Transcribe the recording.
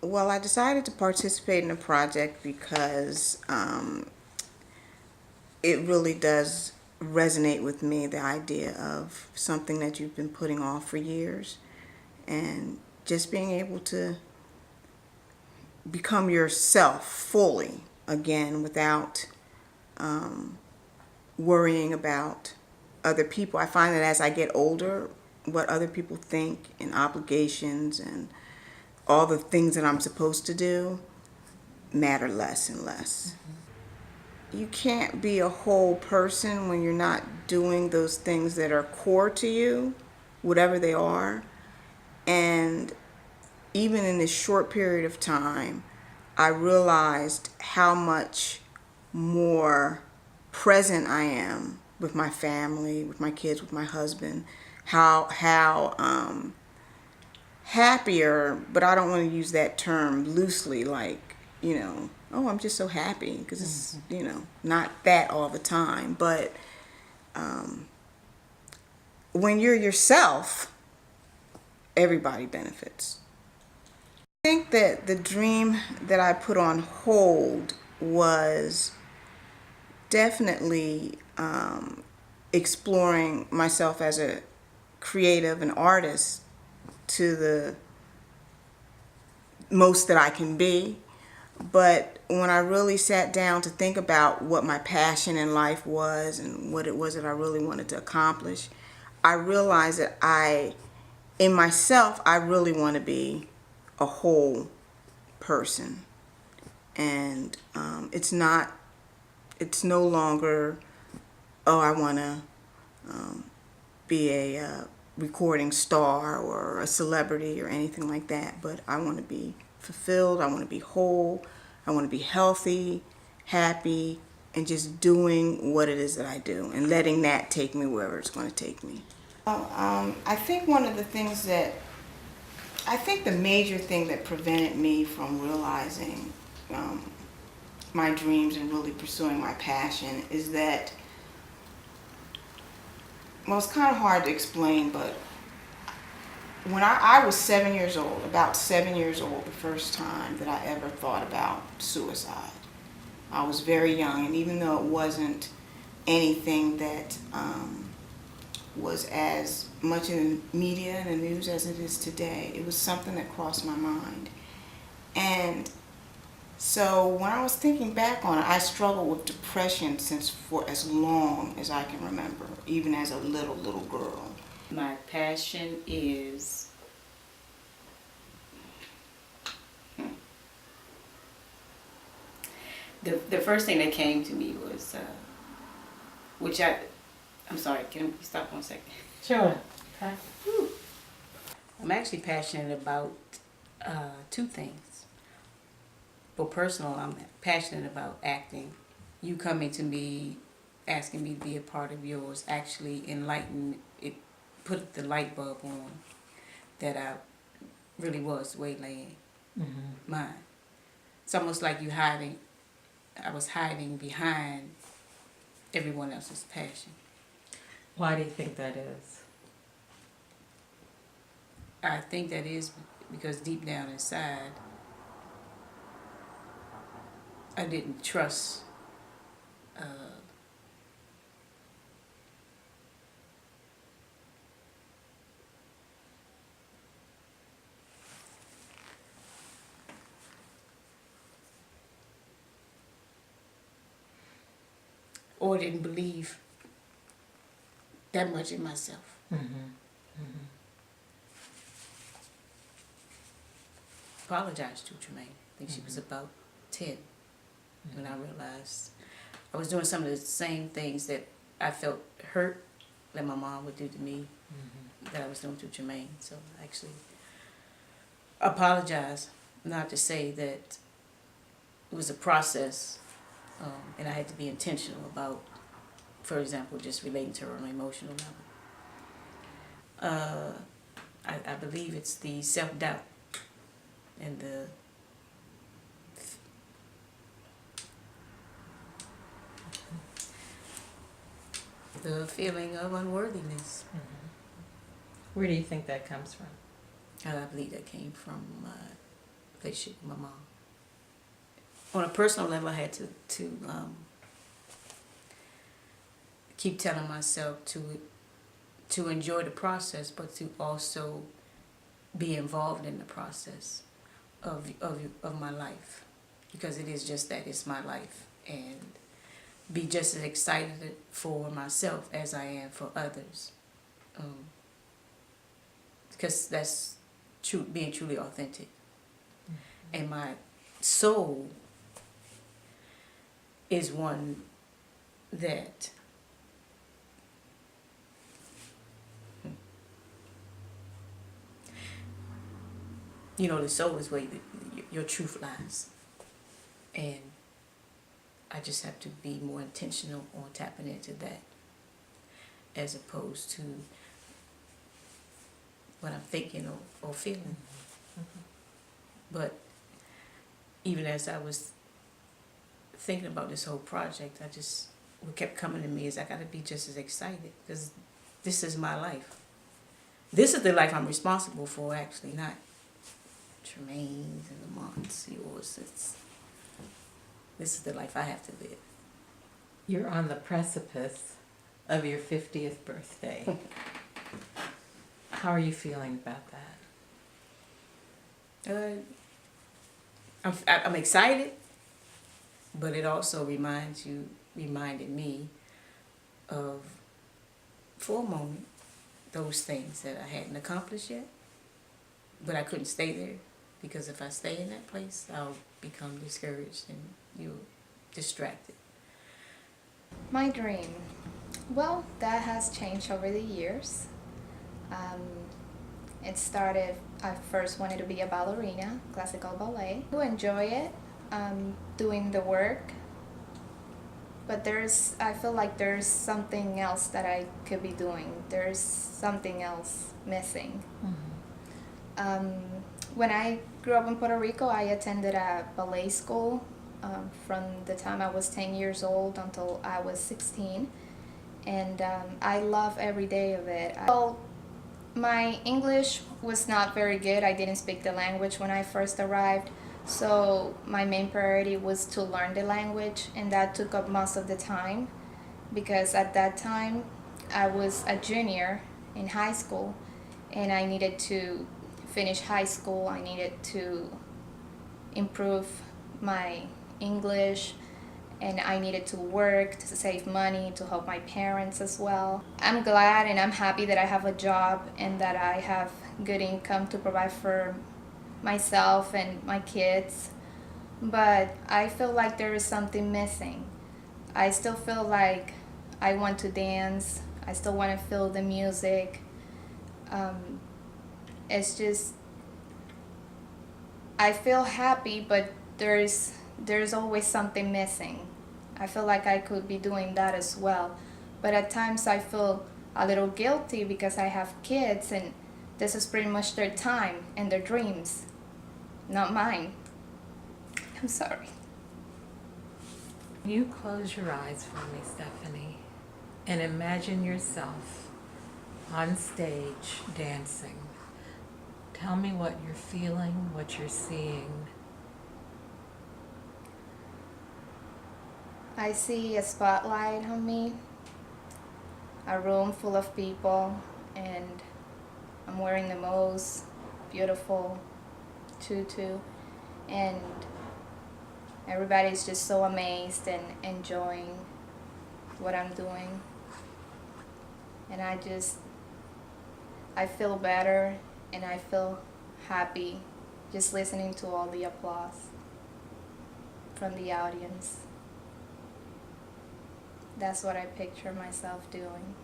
Well, I decided to participate in a project because it really does resonate with me, the idea of something that you've been putting off for years and just being able to become yourself fully again without worrying about other people. I find that as I get older, what other people think and obligations and all the things that I'm supposed to do matter less and less. You can't be a whole person when you're not doing those things that are core to you, whatever they are. And even in this short period of time, I realized how much more present I am with my family, with my kids, with my husband. How happier, but I don't want to use that term loosely, like, oh, I'm just so happy, because it's, not that all the time. But when you're yourself, everybody benefits. I think that the dream that I put on hold was definitely exploring myself as a creative and artist to the most that I can be. But when I really sat down to think about what my passion in life was and what it was that I really wanted to accomplish, I realized that in myself, I really want to be a whole person. And it's no longer, oh, I want to be a recording star or a celebrity or anything like that. But I want to be fulfilled. I want to be whole. I want to be healthy, happy, and just doing what it is that I do and letting that take me wherever it's going to take me. I think the major thing that prevented me from realizing my dreams and really pursuing my passion is that, well, it's kind of hard to explain, but when I was 7 years old, about 7 years old, the first time that I ever thought about suicide. I was very young, and even though it wasn't anything that was as much in the media and the news as it is today, it was something that crossed my mind. And so when I was thinking back on it, I struggled with depression for as long as I can remember, even as a little girl. My passion is the first thing that came to me was I'm sorry, can we stop 1 second? Sure. Okay. I'm actually passionate about two things. For personal, I'm passionate about acting. You coming to me, asking me to be a part of yours, actually enlightened it, put the light bulb on that I really was waylaying mine. It's almost like I was hiding behind everyone else's passion. Why do you think that is? I think that is because deep down inside, I didn't trust or didn't believe that much in myself. Apologized to Tremaine. I think she was about 10 when I realized I was doing some of the same things that I felt hurt that my mom would do to me, that I was doing to Tremaine. So I actually apologized, not to say that it was a process, and I had to be intentional about, for example, just relating to her on an emotional level. I believe it's the self-doubt and the feeling of unworthiness. Where do you think that comes from? And I believe that came from my relationship with my mom. On a personal level, I had to keep telling myself to enjoy the process, but to also be involved in the process of my life, because it is just that, it's my life, and be just as excited for myself as I am for others, because that's true, being truly authentic. And my soul is one that the soul is where your truth lies. And I just have to be more intentional on tapping into that, as opposed to what I'm thinking or feeling. But even as I was thinking about this whole project, what kept coming to me is I got to be just as excited, because this is my life. This is the life I'm responsible for, actually, not Tremaine's and Lamont's, yours. This is the life I have to live. You're on the precipice of your 50th birthday. How are you feeling about that? I'm excited, but it also reminded me of, for a moment, those things that I hadn't accomplished yet. But I couldn't stay there, because if I stay in that place, I'll become discouraged and distracted. My dream. Well, that has changed over the years. It started, I first wanted to be a ballerina, classical ballet. I enjoy it, doing the work, but I feel like there's something else that I could be doing. There's something else missing. When I grew up in Puerto Rico, I attended a ballet school from the time I was 10 years old until I was 16, and I love every day of it. Well, my English was not very good. I didn't speak the language when I first arrived, so my main priority was to learn the language, and that took up most of the time, because at that time I was a junior in high school, and I needed to finish high school. I needed to improve my English, and I needed to work to save money to help my parents as well. I'm glad and I'm happy that I have a job and that I have good income to provide for myself and my kids, but I feel like there is something missing. I still feel like I want to dance. I still want to feel the music. It's just, I feel happy, but there's always something missing. I feel like I could be doing that as well, but at times I feel a little guilty because I have kids and this is pretty much their time and their dreams, not mine. I'm sorry. You close your eyes for me, Stephanie, and imagine yourself on stage dancing. Tell me what you're feeling, what you're seeing. I see a spotlight on me, a room full of people, and I'm wearing the most beautiful tutu, and everybody's just so amazed and enjoying what I'm doing. And I feel better and I feel happy just listening to all the applause from the audience. That's what I picture myself doing.